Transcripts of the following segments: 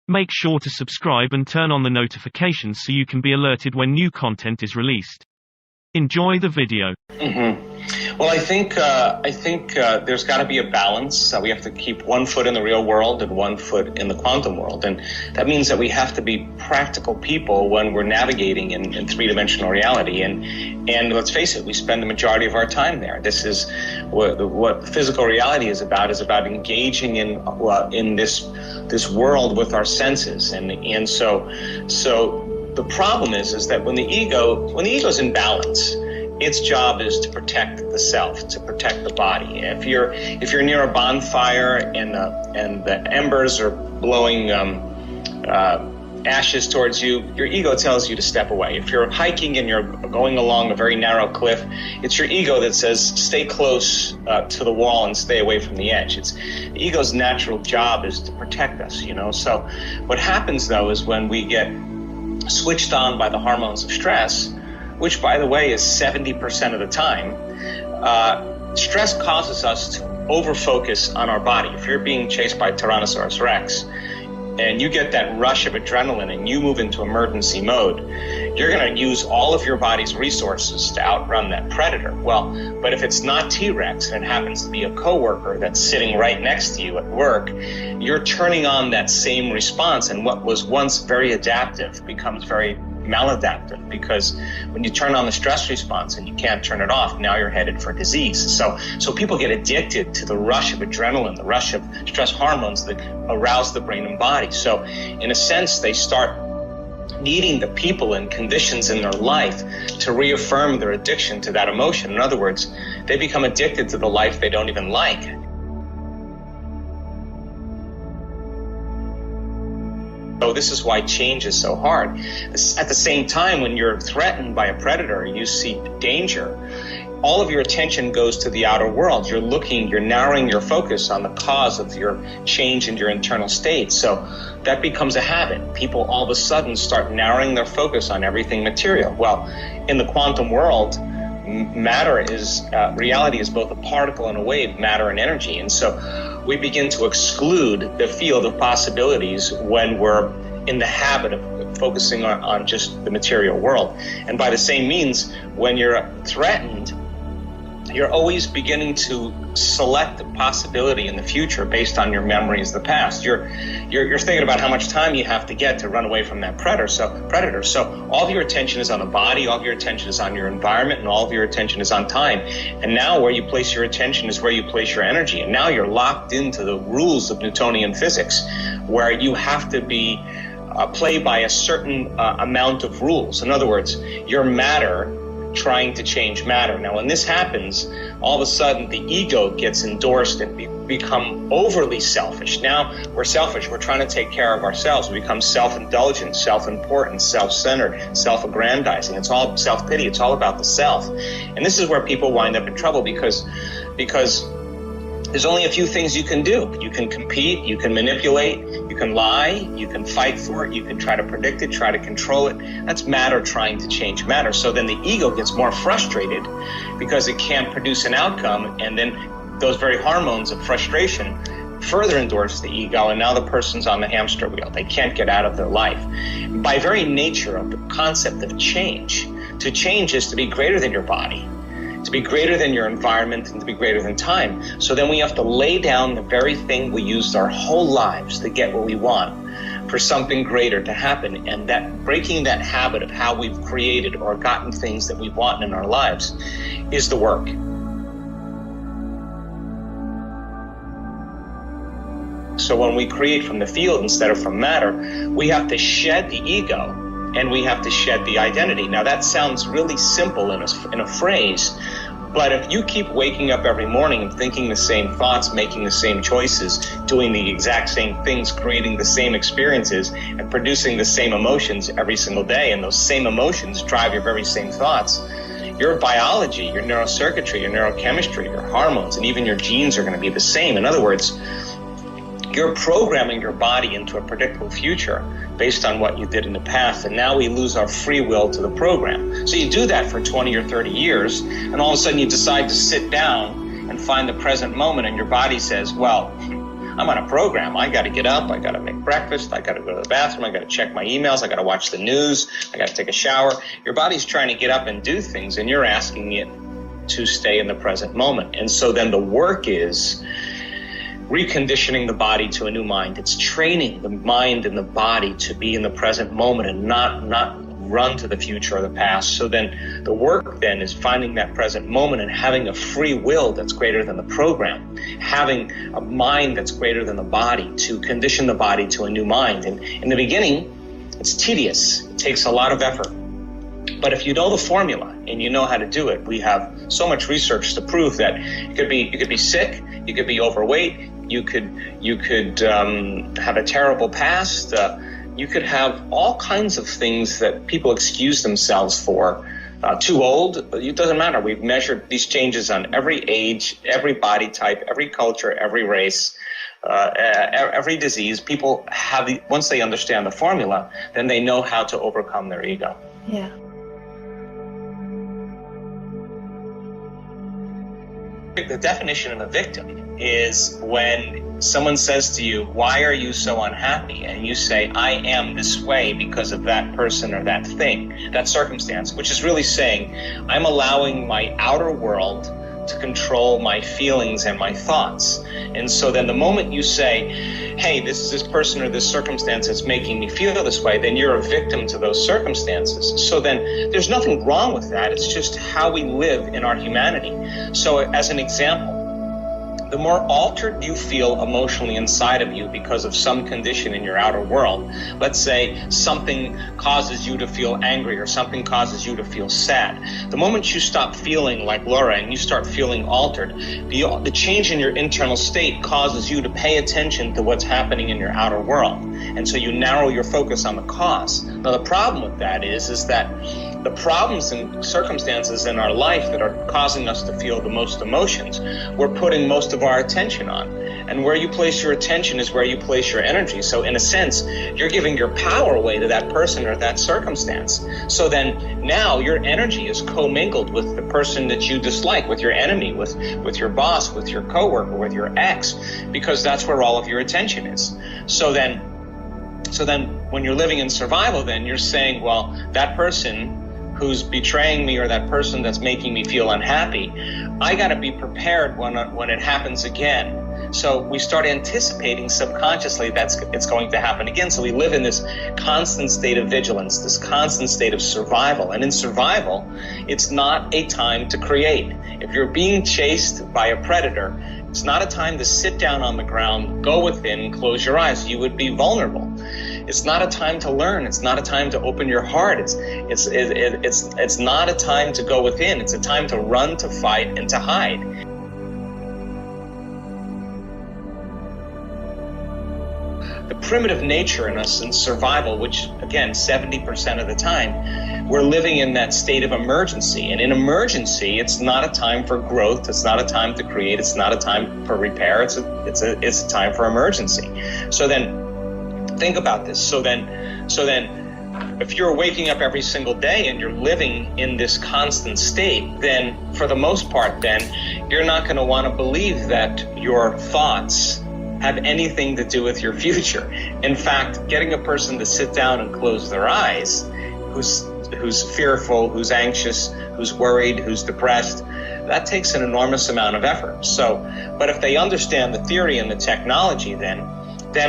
Make sure to subscribe and turn on the notifications so you can be alerted when new content is released. Enjoy the video. Well, I think there's got to be a balance. We have to keep one foot in the real world and one foot in the quantum world. And that means that we have to be practical people when we're navigating in three-dimensional reality. And let's face it, we spend the majority of our time there. This is what physical reality is about engaging in this world with our senses. And so the problem is that when the ego's in balance, its job is to protect the self, to protect the body. If you're near a bonfire and the embers are blowing ashes towards you, your ego tells you to step away. If you're hiking and you're going along a very narrow cliff, it's your ego that says stay close to the wall and stay away from the edge. The ego's natural job is to protect us, So what happens though is when we get switched on by the hormones of stress, which by the way is 70% of the time, stress causes us to over-focus on our body. If you're being chased by Tyrannosaurus Rex and you get that rush of adrenaline and you move into emergency mode, you're going to use all of your body's resources to outrun that predator. Well, but if it's not T-Rex and it happens to be a coworker that's sitting right next to you at work, you're turning on that same response, and what was once very adaptive becomes very maladaptive, because when you turn on the stress response and you can't turn it off, now you're headed for disease. So people get addicted to the rush of adrenaline, the rush of stress hormones that arouse the brain and body. So in a sense, they start needing the people and conditions in their life to reaffirm their addiction to that emotion. In other words, they become addicted to the life they don't even like. So this is why change is so hard. At the same time, when you're threatened by a predator, you see danger, all of your attention goes to the outer world. You're narrowing your focus on the cause of your change in your internal state. So that becomes a habit. People all of a sudden start narrowing their focus on everything material. Well, in the quantum world, reality is both a particle and a wave, matter and energy. And so we begin to exclude the field of possibilities when we're in the habit of focusing on just the material world. And by the same means, when you're threatened, you're always beginning to select the possibility in the future based on your memories of the past. You're thinking about how much time you have to get to run away from that predator. So all of your attention is on the body, all of your attention is on your environment, and all of your attention is on time. And now where you place your attention is where you place your energy. And now you're locked into the rules of Newtonian physics, where you have to be play by a certain amount of rules. In other words, your matter trying to change matter. Now, when this happens, all of a sudden the ego gets endorsed and become overly selfish. Now we're selfish. We're trying to take care of ourselves. We become self-indulgent, self-important, self-centered, self-aggrandizing. It's all self-pity. It's all about the self. And this is where people wind up in trouble because there's only a few things you can do. You can compete, you can manipulate, you can lie, you can fight for it, you can try to predict it, try to control it. That's matter trying to change matter. So then the ego gets more frustrated because it can't produce an outcome, and then those very hormones of frustration further endorse the ego, and now the person's on the hamster wheel. They can't get out of their life. By very nature of the concept of change, to change is to be greater than your body, to be greater than your environment, and to be greater than time. So then we have to lay down the very thing we used our whole lives to get what we want for something greater to happen. And that breaking that habit of how we've created or gotten things that we want in our lives is the work. So when we create from the field instead of from matter, we have to shed the ego and we have to shed the identity. Now that sounds really simple in a phrase, but if you keep waking up every morning and thinking the same thoughts, making the same choices, doing the exact same things, creating the same experiences, and producing the same emotions every single day, and those same emotions drive your very same thoughts, your biology, your neurocircuitry, your neurochemistry, your hormones, and even your genes are going to be the same. In other words, you're programming your body into a predictable future based on what you did in the past, and now we lose our free will to the program. So you do that for 20 or 30 years, and all of a sudden you decide to sit down and find the present moment, and your body says, well, I'm on a program. I got to get up. I got to make breakfast. I got to go to the bathroom. I got to check my emails. I got to watch the news. I got to take a shower. Your body's trying to get up and do things, and you're asking it to stay in the present moment. And so then the work is reconditioning the body to a new mind. It's training the mind and the body to be in the present moment and not run to the future or the past. So then the work then is finding that present moment and having a free will that's greater than the program, having a mind that's greater than the body to condition the body to a new mind. And in the beginning, it's tedious. It takes a lot of effort. But if you know the formula and you know how to do it, we have so much research to prove that you could be sick, you could be overweight, you could have a terrible past, you could have all kinds of things that people excuse themselves for. Too old, it doesn't matter. We've measured these changes on every age, every body type, every culture, every race, every disease. People have once they understand the formula, then they know how to overcome their ego. Yeah. The definition of a victim is when someone says to you, "Why are you so unhappy?" And you say, "I am this way because of that person or that thing, that circumstance," which is really saying, I'm allowing my outer world to control my feelings and my thoughts. And so then the moment you say, "Hey, this person or this circumstance is making me feel this way," then you're a victim to those circumstances. So then there's nothing wrong with that. It's just how we live in our humanity. So as an example, the more altered you feel emotionally inside of you because of some condition in your outer world, let's say something causes you to feel angry or something causes you to feel sad, the moment you stop feeling like Laura and you start feeling altered, the change in your internal state causes you to pay attention to what's happening in your outer world. And so you narrow your focus on the cause. Now the problem with that is that the problems and circumstances in our life that are causing us to feel the most emotions, we're putting most of our attention on. And where you place your attention is where you place your energy. So in a sense, you're giving your power away to that person or that circumstance. So then now your energy is commingled with the person that you dislike, with your enemy, with your boss, with your coworker, with your ex, because that's where all of your attention is. So then when you're living in survival, then you're saying, well, that person who's betraying me or that person that's making me feel unhappy, I got to be prepared when it happens again. So we start anticipating subconsciously it's going to happen again. So we live in this constant state of vigilance, this constant state of survival. And in survival, it's not a time to create. If you're being chased by a predator, it's not a time to sit down on the ground, go within, close your eyes. You would be vulnerable. It's not a time to learn. It's not a time to open your heart. It's not a time to go within. It's a time to run, to fight, and to hide. The primitive nature in us in survival, which again, 70% of the time, we're living in that state of emergency. And in emergency, it's not a time for growth. It's not a time to create. It's not a time for repair. It's a time for emergency. So then, think about this. So then, if you're waking up every single day and you're living in this constant state, then for the most part, then you're not going to want to believe that your thoughts have anything to do with your future. In fact, getting a person to sit down and close their eyes, who's fearful, who's anxious, who's worried, who's depressed, that takes an enormous amount of effort. So, but if they understand the theory and the technology, then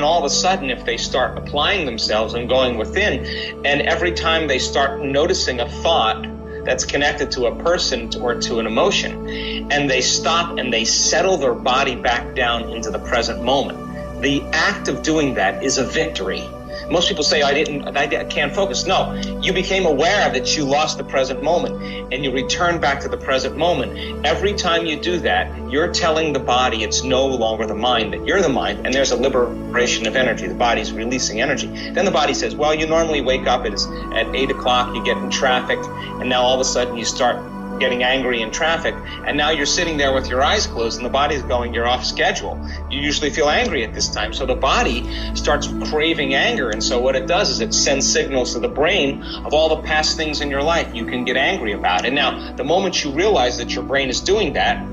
all of a sudden, if they start applying themselves and going within, and every time they start noticing a thought that's connected to a person or to an emotion, and they stop and they settle their body back down into the present moment, the act of doing that is a victory. Most people say, I can't focus. No, you became aware that you lost the present moment and you return back to the present moment. Every time you do that, you're telling the body it's no longer the mind, that you're the mind, and there's a liberation of energy. The body's releasing energy. Then the body says, well, you normally wake up at 8 o'clock, you get in traffic, and now all of a sudden you start getting angry in traffic, and now you're sitting there with your eyes closed and the body's going, you're off schedule. You usually feel angry at this time. So the body starts craving anger, and so what it does is it sends signals to the brain of all the past things in your life you can get angry about. And now the moment you realize that your brain is doing that,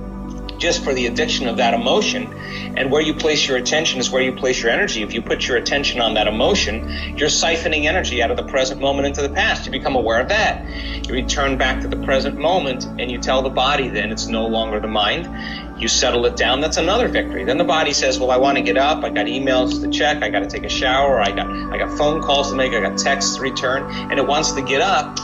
just for the addiction of that emotion. And where you place your attention is where you place your energy. If you put your attention on that emotion, you're siphoning energy out of the present moment into the past. You become aware of that. You return back to the present moment, and you tell the body then it's no longer the mind. You settle it down. That's another victory. Then the body says, well, I want to get up. I got emails to check. I got to take a shower. I got phone calls to make. I got texts to return. And it wants to get up.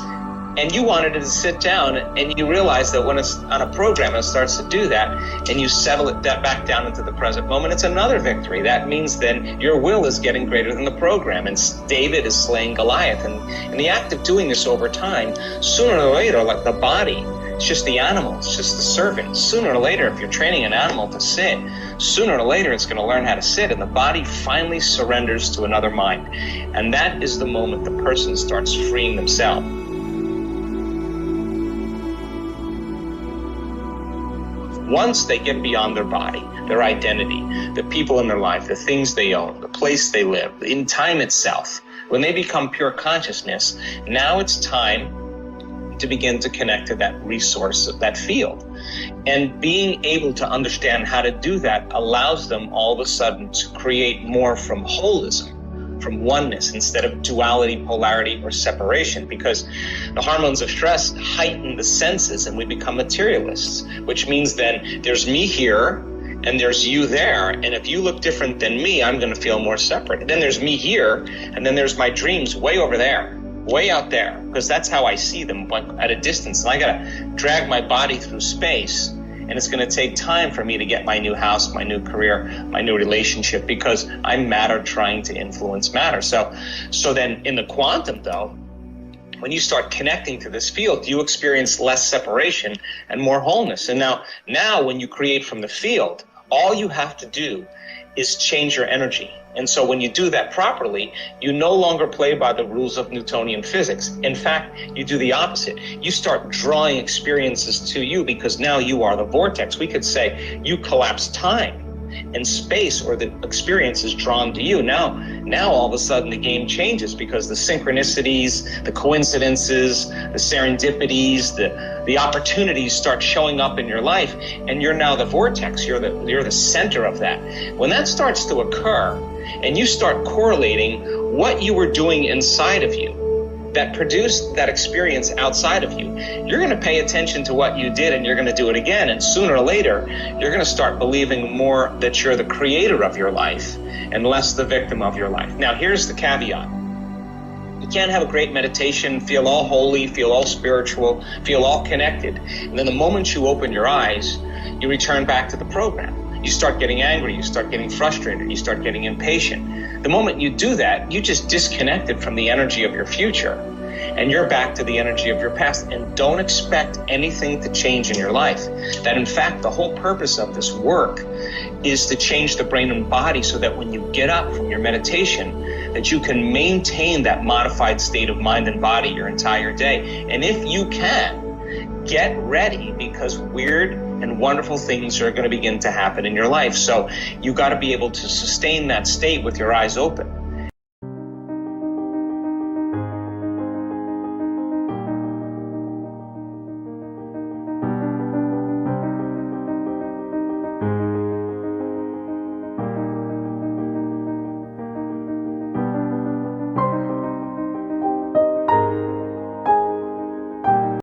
And you wanted it to sit down, and you realize that when it's on a program, it starts to do that, and you settle it back down into the present moment. It's another victory. That means then your will is getting greater than the program, and David is slaying Goliath. And in the act of doing this over time, sooner or later, like the body, it's just the animal, it's just the servant. Sooner or later, if you're training an animal to sit, sooner or later it's going to learn how to sit, and the body finally surrenders to another mind. And that is the moment the person starts freeing themselves. Once they get beyond their body, their identity, the people in their life, the things they own, the place they live, in time itself, when they become pure consciousness, now it's time to begin to connect to that resource, that field. And being able to understand how to do that allows them all of a sudden to create more from holism, from oneness, instead of duality, polarity, or separation, because the hormones of stress heighten the senses and we become materialists, which means then there's me here and there's you there, and if you look different than me, I'm going to feel more separate. And then there's me here, and then there's my dreams way over there, way out there, because that's how I see them, like at a distance. And I got to drag my body through space, and it's going to take time for me to get my new house, my new career, my new relationship, because I'm matter trying to influence matter. So then in the quantum, though, when you start connecting to this field, you experience less separation and more wholeness. And now when you create from the field, all you have to do is change your energy. And so when you do that properly, you no longer play by the rules of Newtonian physics. In fact, you do the opposite. You start drawing experiences to you, because now you are the vortex. We could say you collapse time and space, or the experience is drawn to you. Now all of a sudden the game changes, because the synchronicities, the coincidences, the serendipities, the opportunities start showing up in your life, and you're now the vortex. You're the center of that. When that starts to occur, and you start correlating what you were doing inside of you that produced that experience outside of you, you're going to pay attention to what you did, and you're going to do it again. And sooner or later, you're going to start believing more that you're the creator of your life and less the victim of your life. Now, here's the caveat. You can't have a great meditation, feel all holy, feel all spiritual, feel all connected, and then the moment you open your eyes, you return back to the program. You start getting angry, you start getting frustrated, you start getting impatient. The moment you do that, you just disconnected from the energy of your future, and you're back to the energy of your past. And don't expect anything to change in your life. That in fact, the whole purpose of this work is to change the brain and body, so that when you get up from your meditation, that you can maintain that modified state of mind and body your entire day. And if you can, get ready, because weird and wonderful things are going to begin to happen in your life. So you got to be able to sustain that state with your eyes open.